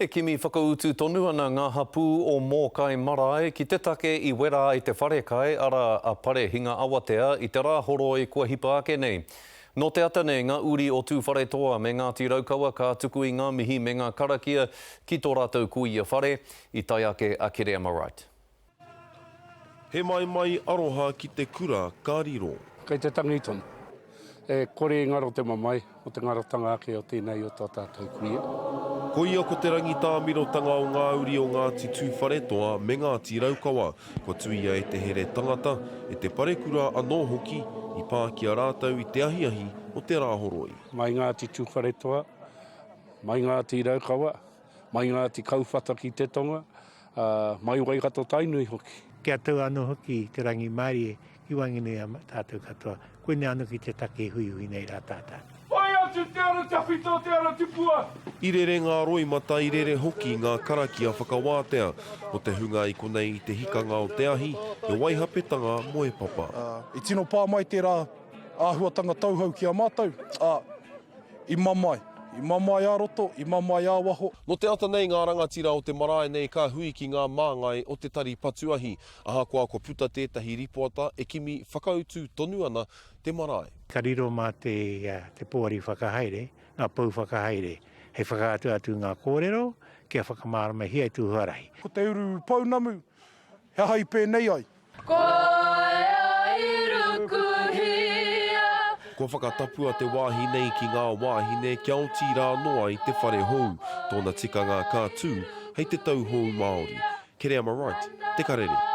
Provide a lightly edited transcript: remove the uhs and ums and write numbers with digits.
E kimi whakautu tonu ana ngā hapū o Mōkai Marae ki te take i wera i te whare kai ara a pare hinga awatea i te rā horoi kua hipa ake nei. No te ata nei ngā uri o tū whare toa me Ngāti Raukawa ka tuku i ngā mihi me ngā karakia ki tō rātou kui a whare i tai ake a Kere Amaright. He mai aroha ki te kura kāriro. Kei te tangi tonu. Kore ngaro te mamai o te ngarotanga ake o tēnei o tā tātou kuia. Ko ia ko te rangitāmirotanga o ngā uri o Ngāti Tūwharetoa me Ngāti Raukawa. Ko tuia e te here tangata e te parekura anō hoki i pākia rātau i te ahiahi o te rāhoroi. Mai Ngāti Tūwharetoa, mai Ngāti Raukawa, mai Ngāti Kauwhata ki te tonga, mai Waikato Tainui hoki. Kia tau anō hoki te rangi Māori i wangine a tātou katoa. Koe ne anō ki te take hui nei rā tātā. Wai atu te ara tawhito, te ara tupua! I rere ngā roimata, i rere hoki ngā karakia whakawātea o te hunga i konei i te hikanga o te ahi e waihapetanga moe papa. I tino pā mai tērā āhuatanga tauhau ki a mātou. I mamai a roto, i mamai a waho. No te ata nei ngā rangatira o te marae nei ka hui ki ngā māngai o te tari patuahi. Ahakoa ko puta tētahi ripoata e kimi whakautu tonu ana te marae. Ka riro mā te pōari whakahaere, ngā pau whakahaere. Hei whakaatu atu ngā kōrero, kia whakamārama hi ai tūharahi. Ko te uru paunamu, he hai pēnei ai. Ko whakatapua te wāhi nei ki ngā wāhine kia o tīrā noa i te whare hou, tōna tikanga kā tū, hei te tauhou Māori. Kere Amaright, te karere.